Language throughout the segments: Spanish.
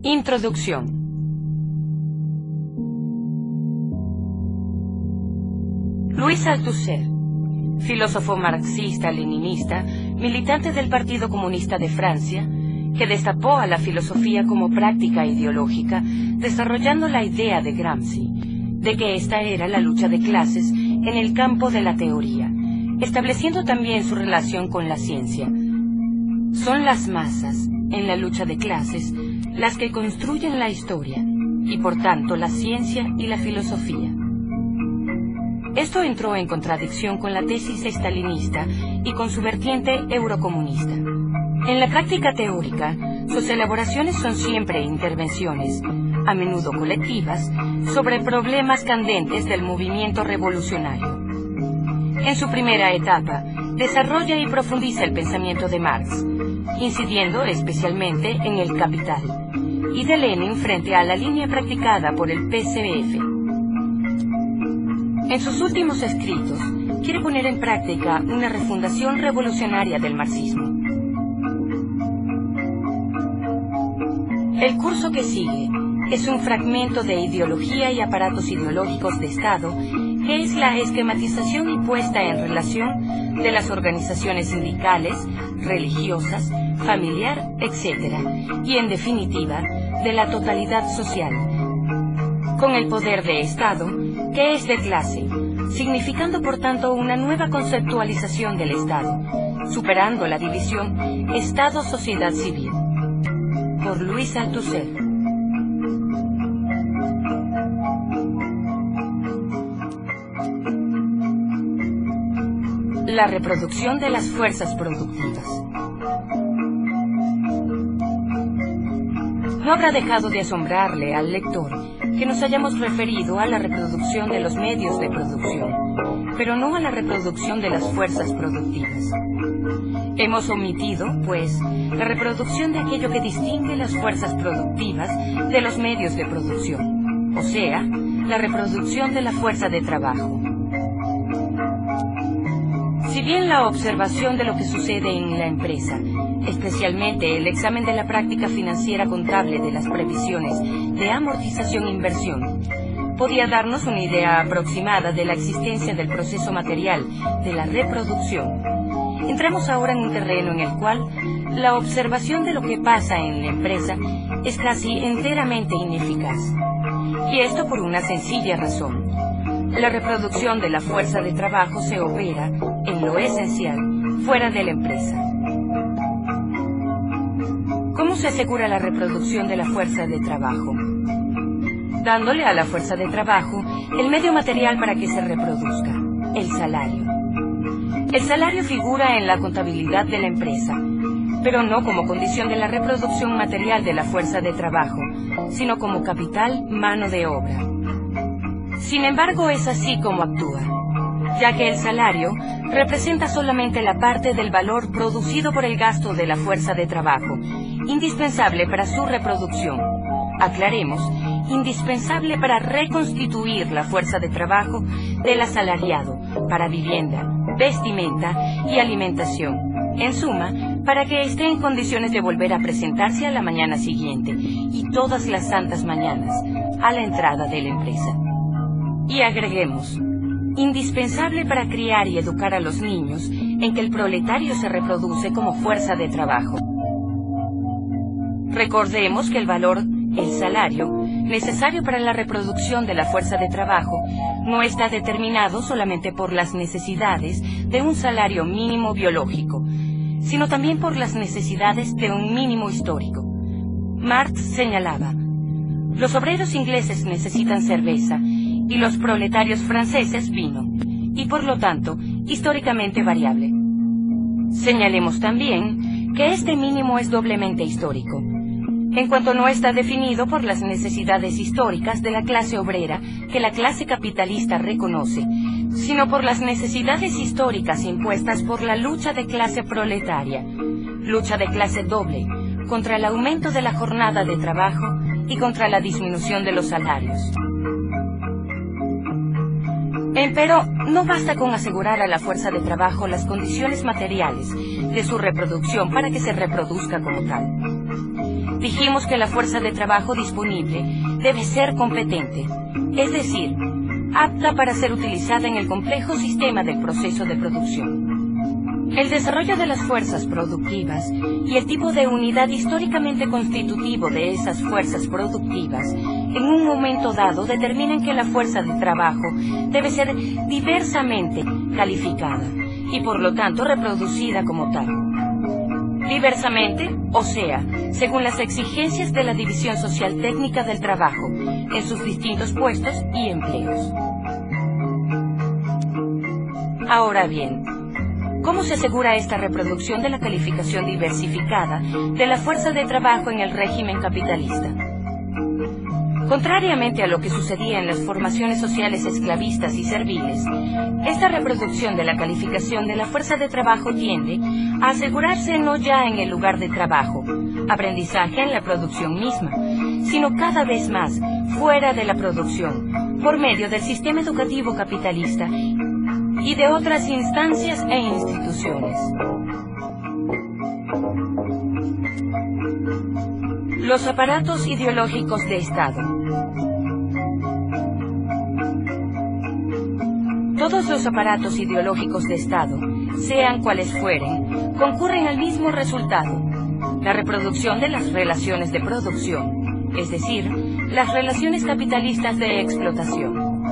Introducción. Louis Althusser, filósofo marxista-leninista, militante del Partido Comunista de Francia, que destapó a la filosofía como práctica ideológica, desarrollando la idea de Gramsci, de que esta era la lucha de clases en el campo de la teoría, estableciendo también su relación con la ciencia. Son las masas, en la lucha de clases, las que construyen la historia, y por tanto la ciencia y la filosofía. Esto entró en contradicción con la tesis estalinista y con su vertiente eurocomunista. En la práctica teórica, sus elaboraciones son siempre intervenciones, a menudo colectivas, sobre problemas candentes del movimiento revolucionario. En su primera etapa, desarrolla y profundiza el pensamiento de Marx, incidiendo especialmente en el Capital, y de Lenin frente a la línea practicada por el PCF. En sus últimos escritos, quiere poner en práctica una refundación revolucionaria del marxismo. El curso que sigue es un fragmento de Ideología y aparatos ideológicos de Estado, que es la esquematización y puesta en relación de las organizaciones sindicales, religiosas, familiar, etc., y en definitiva, de la totalidad social, con el poder de Estado, que es de clase, significando por tanto una nueva conceptualización del Estado, superando la división Estado-sociedad civil. Por Louis Althusser. La reproducción de las fuerzas productivas. No habrá dejado de asombrarle al lector que nos hayamos referido a la reproducción de los medios de producción, pero no a la reproducción de las fuerzas productivas. Hemos omitido, pues, la reproducción de aquello que distingue las fuerzas productivas de los medios de producción, o sea, la reproducción de la fuerza de trabajo. Si bien la observación de lo que sucede en la empresa, especialmente el examen de la práctica financiera contable de las previsiones de amortización e inversión, podía darnos una idea aproximada de la existencia del proceso material de la reproducción, entramos ahora en un terreno en el cual la observación de lo que pasa en la empresa es casi enteramente ineficaz. Y esto por una sencilla razón. La reproducción de la fuerza de trabajo se opera, en lo esencial, fuera de la empresa. ¿Cómo se asegura la reproducción de la fuerza de trabajo? Dándole a la fuerza de trabajo el medio material para que se reproduzca, el salario. El salario figura en la contabilidad de la empresa, pero no como condición de la reproducción material de la fuerza de trabajo, sino como capital, mano de obra. Sin embargo, es así como actúa, ya que el salario representa solamente la parte del valor producido por el gasto de la fuerza de trabajo, indispensable para su reproducción. Aclaremos, indispensable para reconstituir la fuerza de trabajo del asalariado para vivienda, vestimenta y alimentación. En suma, para que esté en condiciones de volver a presentarse a la mañana siguiente y todas las santas mañanas a la entrada de la empresa. Y agreguemos, indispensable para criar y educar a los niños en que el proletario se reproduce como fuerza de trabajo. Recordemos que el valor, el salario, necesario para la reproducción de la fuerza de trabajo, no está determinado solamente por las necesidades de un salario mínimo biológico, sino también por las necesidades de un mínimo histórico. Marx señalaba, los obreros ingleses necesitan cerveza y los proletarios franceses vino, y por lo tanto, históricamente variable. Señalemos también que este mínimo es doblemente histórico, en cuanto no está definido por las necesidades históricas de la clase obrera que la clase capitalista reconoce, sino por las necesidades históricas impuestas por la lucha de clase proletaria, lucha de clase doble, contra el aumento de la jornada de trabajo y contra la disminución de los salarios. Empero, no basta con asegurar a la fuerza de trabajo las condiciones materiales de su reproducción para que se reproduzca como tal. dijimos que la fuerza de trabajo disponible debe ser competente, es decir, apta para ser utilizada en el complejo sistema del proceso de producción. El desarrollo de las fuerzas productivas y el tipo de unidad históricamente constitutivo de esas fuerzas productivas en un momento dado determinan que la fuerza de trabajo debe ser diversamente calificada y por lo tanto reproducida como tal. Diversamente, o sea, según las exigencias de la división social técnica del trabajo en sus distintos puestos y empleos. Ahora bien, ¿cómo se asegura esta reproducción de la calificación diversificada de la fuerza de trabajo en el régimen capitalista? Contrariamente a lo que sucedía en las formaciones sociales esclavistas y serviles, esta reproducción de la calificación de la fuerza de trabajo tiende a asegurarse no ya en el lugar de trabajo, aprendizaje en la producción misma, sino cada vez más fuera de la producción, por medio del sistema educativo capitalista y de otras instancias e instituciones. Los aparatos ideológicos de Estado. Todos los aparatos ideológicos de Estado, sean cuales fueren, concurren al mismo resultado, la reproducción de las relaciones de producción, es decir, las relaciones capitalistas de explotación.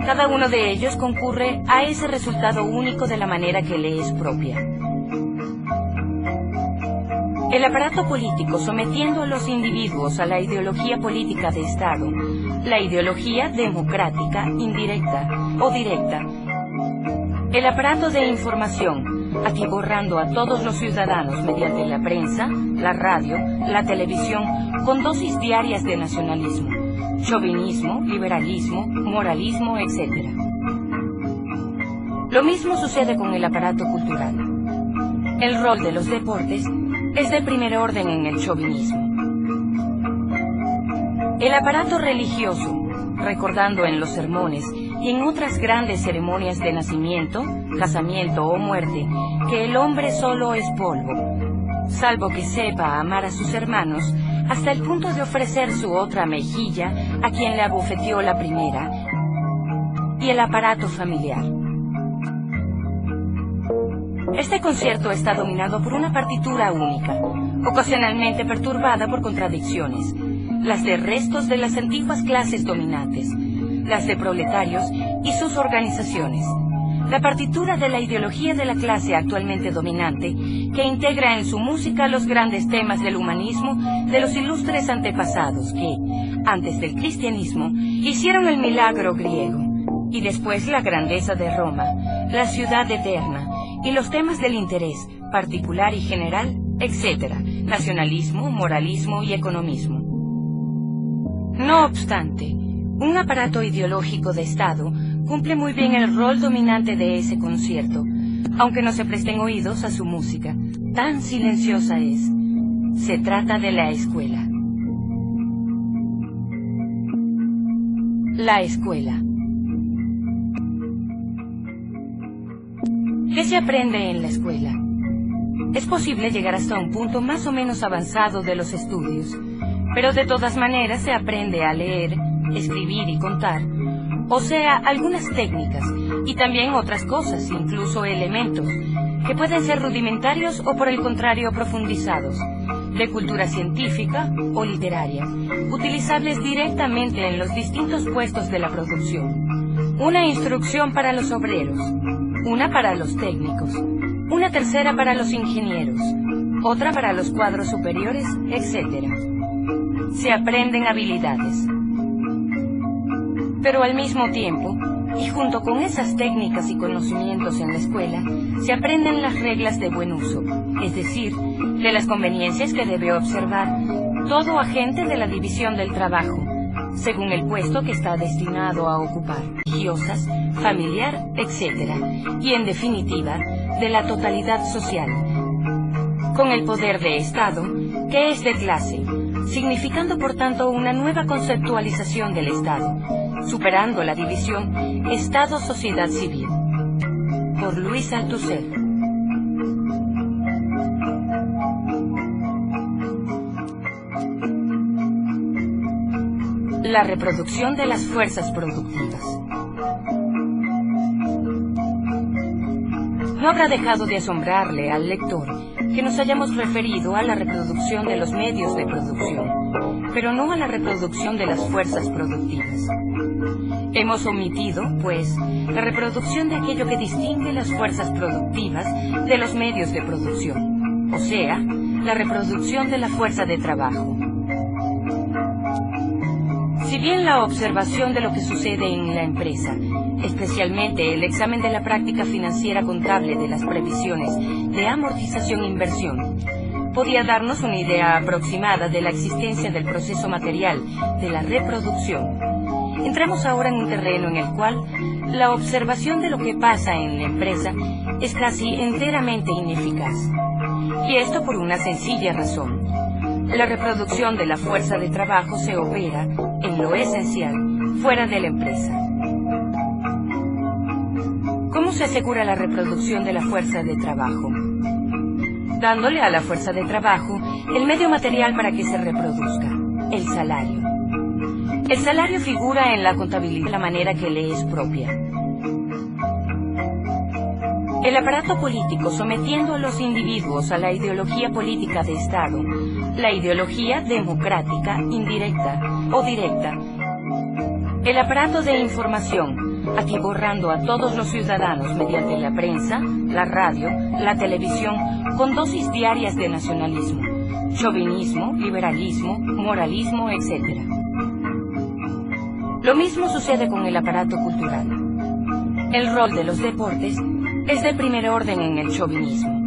Cada uno de ellos concurre a ese resultado único de la manera que le es propia. El aparato político sometiendo a los individuos a la ideología política de Estado, la ideología democrática, indirecta o directa. El aparato de información, atiborrando a todos los ciudadanos mediante la prensa, la radio, la televisión, con dosis diarias de nacionalismo, chauvinismo, liberalismo, moralismo, etc. Lo mismo sucede con el aparato cultural. El rol de los deportes es de primer orden en el chauvinismo. El aparato religioso, recordando en los sermones y en otras grandes ceremonias de nacimiento, casamiento o muerte, que el hombre solo es polvo, salvo que sepa amar a sus hermanos, hasta el punto de ofrecer su otra mejilla a quien le abofeteó la primera, y el aparato familiar. Este concierto está dominado por una partitura única, ocasionalmente perturbada por contradicciones, las de restos de las antiguas clases dominantes, las de proletarios y sus organizaciones. La partitura de la ideología de la clase actualmente dominante, que integra en su música los grandes temas del humanismo de los ilustres antepasados que, antes del cristianismo, hicieron el milagro griego, y después la grandeza de Roma, la ciudad eterna, y los temas del interés particular y general, etc., nacionalismo, moralismo y economismo. No obstante, un aparato ideológico de Estado cumple muy bien el rol dominante de ese concierto, aunque no se presten oídos a su música, tan silenciosa es. Se trata de la escuela. La escuela. ¿Qué se aprende en la escuela? Es posible llegar hasta un punto más o menos avanzado de los estudios, pero de todas maneras se aprende a leer, escribir y contar, o sea, algunas técnicas y también otras cosas, incluso elementos, que pueden ser rudimentarios o por el contrario profundizados, de cultura científica o literaria, utilizables directamente en los distintos puestos de la producción. Una instrucción para los obreros, una para los técnicos, una tercera para los ingenieros, otra para los cuadros superiores, etc. Se aprenden habilidades. Pero al mismo tiempo, y junto con esas técnicas y conocimientos en la escuela, se aprenden las reglas de buen uso, es decir, de las conveniencias que debe observar todo agente de la división del trabajo, según el puesto que está destinado a ocupar, religiosas, familiar, etc., y en definitiva, de la totalidad social, con el poder de Estado, que es de clase, significando por tanto una nueva conceptualización del Estado, superando la división Estado-sociedad civil. Por Luis Althusser. La reproducción de las fuerzas productivas. No habrá dejado de asombrarle al lector que nos hayamos referido a la reproducción de los medios de producción, pero no a la reproducción de las fuerzas productivas. Hemos omitido, pues, la reproducción de aquello que distingue las fuerzas productivas de los medios de producción, o sea, la reproducción de la fuerza de trabajo. Si bien la observación de lo que sucede en la empresa, especialmente el examen de la práctica financiera contable de las previsiones de amortización e inversión, podía darnos una idea aproximada de la existencia del proceso material de la reproducción, entramos ahora en un terreno en el cual la observación de lo que pasa en la empresa es casi enteramente ineficaz. Y esto por una sencilla razón. La reproducción de la fuerza de trabajo se opera, en lo esencial, fuera de la empresa. ¿Cómo se asegura la reproducción de la fuerza de trabajo? Dándole a la fuerza de trabajo el medio material para que se reproduzca, el salario. El salario figura en la contabilidad de la manera que le es propia. El aparato político sometiendo a los individuos a la ideología política de Estado, la ideología democrática, indirecta o directa. El aparato de información, atiborrando a todos los ciudadanos mediante la prensa, la radio, la televisión, con dosis diarias de nacionalismo, chauvinismo, liberalismo, moralismo, etc. Lo mismo sucede con el aparato cultural. El rol de los deportes es de primer orden en el chauvinismo.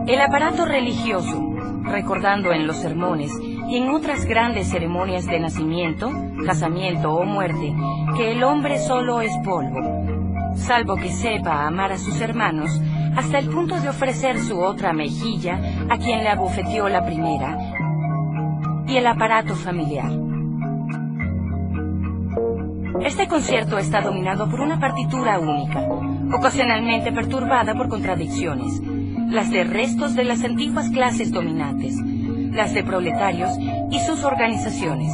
El aparato religioso, recordando en los sermones y en otras grandes ceremonias de nacimiento, casamiento o muerte, que el hombre solo es polvo, salvo que sepa amar a sus hermanos, hasta el punto de ofrecer su otra mejilla a quien le abofeteó la primera, y el aparato familiar. Este concierto está dominado por una partitura única, ocasionalmente perturbada por contradicciones, las de restos de las antiguas clases dominantes, las de proletarios y sus organizaciones,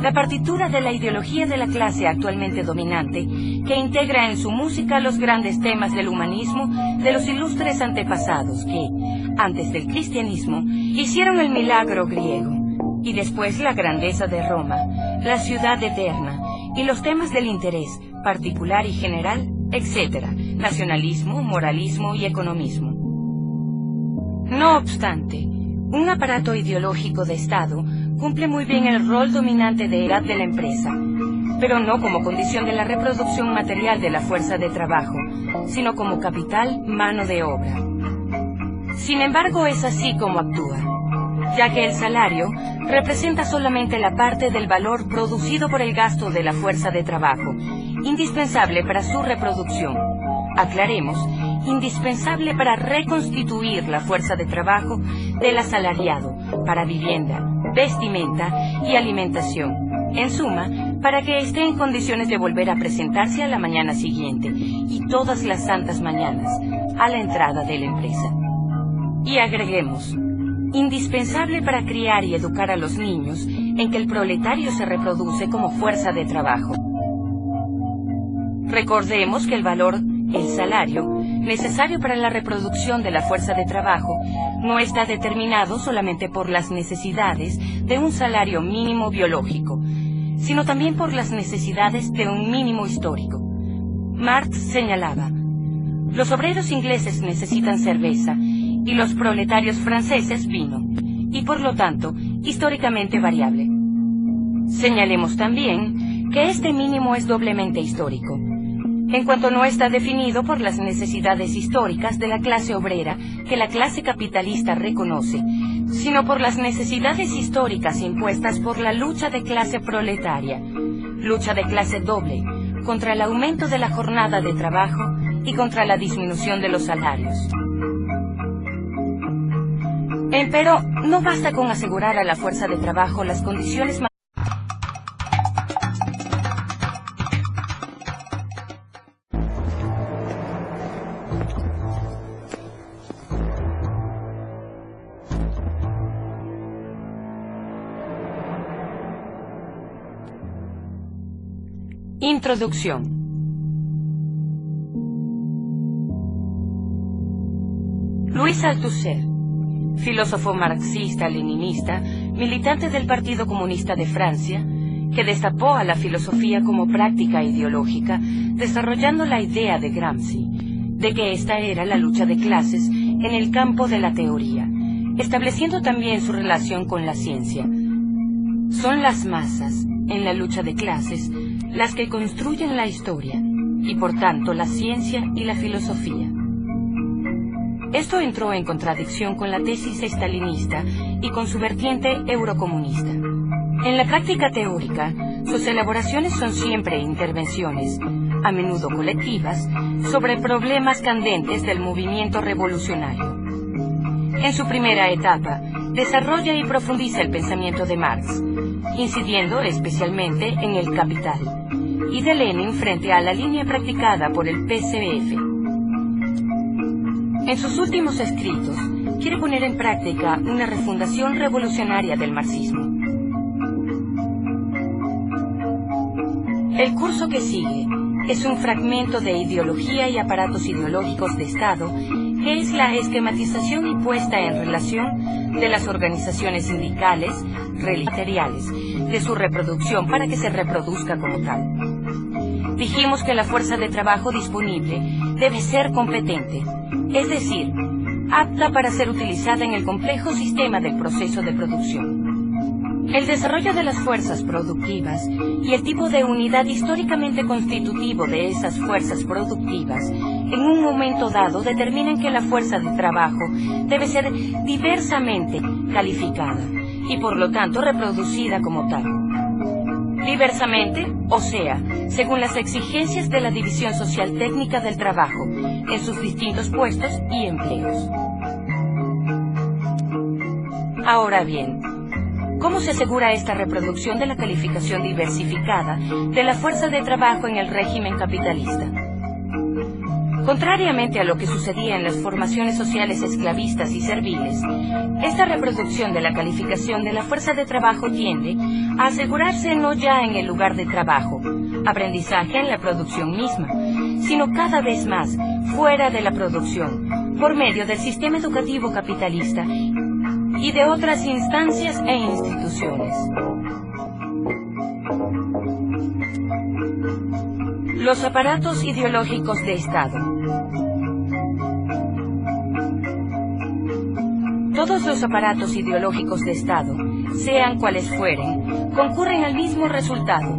la partitura de la ideología de la clase actualmente dominante, que integra en su música los grandes temas del humanismo de los ilustres antepasados que, antes del cristianismo, hicieron el milagro griego, y después la grandeza de Roma, la ciudad eterna, y los temas del interés particular y general, etc., nacionalismo, moralismo y economismo. No obstante, un aparato ideológico de Estado cumple muy bien el rol dominante de edad de la empresa, pero no como condición de la reproducción material de la fuerza de trabajo, sino como capital, mano de obra. Sin embargo, es así como actúa, ya que el salario representa solamente la parte del valor producido por el gasto de la fuerza de trabajo, indispensable para su reproducción. Aclaremos, indispensable para reconstituir la fuerza de trabajo del asalariado para vivienda, vestimenta y alimentación. En suma, para que esté en condiciones de volver a presentarse a la mañana siguiente y todas las santas mañanas a la entrada de la empresa. Y agreguemos, indispensable para criar y educar a los niños en que el proletario se reproduce como fuerza de trabajo. Recordemos que el valor, el salario, necesario para la reproducción de la fuerza de trabajo, no está determinado solamente por las necesidades de un salario mínimo biológico, sino también por las necesidades de un mínimo histórico. Marx señalaba, los obreros ingleses necesitan cerveza y los proletarios franceses vino, y por lo tanto, históricamente variable. Señalemos también que este mínimo es doblemente histórico, en cuanto no está definido por las necesidades históricas de la clase obrera que la clase capitalista reconoce, sino por las necesidades históricas impuestas por la lucha de clase proletaria, lucha de clase doble, contra el aumento de la jornada de trabajo y contra la disminución de los salarios. Empero, no basta con asegurar a la fuerza de trabajo las condiciones Introducción. Louis Althusser, filósofo marxista-leninista, militante del Partido Comunista de Francia, que destapó a la filosofía como práctica ideológica, desarrollando la idea de Gramsci, de que esta era la lucha de clases en el campo de la teoría, estableciendo también su relación con la ciencia. Son las masas, en la lucha de clases, las que construyen la historia, y por tanto la ciencia y la filosofía. Esto entró en contradicción con la tesis estalinista y con su vertiente eurocomunista. En la práctica teórica, sus elaboraciones son siempre intervenciones, a menudo colectivas, sobre problemas candentes del movimiento revolucionario. En su primera etapa, desarrolla y profundiza el pensamiento de Marx, incidiendo especialmente en el Capital, y de Lenin frente a la línea practicada por el PCF. En sus últimos escritos, quiere poner en práctica una refundación revolucionaria del marxismo. El curso que sigue es un fragmento de Ideología y aparatos ideológicos de Estado, que es la esquematización y puesta en relación de las organizaciones sindicales, religiosas, de su reproducción para que se reproduzca como tal. Dijimos que la fuerza de trabajo disponible debe ser competente, es decir, apta para ser utilizada en el complejo sistema del proceso de producción. El desarrollo de las fuerzas productivas y el tipo de unidad históricamente constitutivo de esas fuerzas productivas en un momento dado determinan que la fuerza de trabajo debe ser diversamente calificada y por lo tanto reproducida como tal. Diversamente, o sea, según las exigencias de la división social técnica del trabajo en sus distintos puestos y empleos. Ahora bien, ¿cómo se asegura esta reproducción de la calificación diversificada de la fuerza de trabajo en el régimen capitalista? Contrariamente a lo que sucedía en las formaciones sociales esclavistas y serviles, esta reproducción de la calificación de la fuerza de trabajo tiende a asegurarse no ya en el lugar de trabajo, aprendizaje en la producción misma, sino cada vez más fuera de la producción, por medio del sistema educativo capitalista y de otras instancias e instituciones. Los aparatos ideológicos de Estado. Todos los aparatos ideológicos de Estado, sean cuales fueren, concurren al mismo resultado,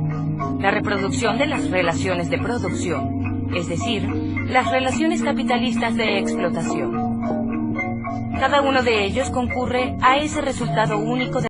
la reproducción de las relaciones de producción, es decir, las relaciones capitalistas de explotación. Cada uno de ellos concurre a ese resultado único de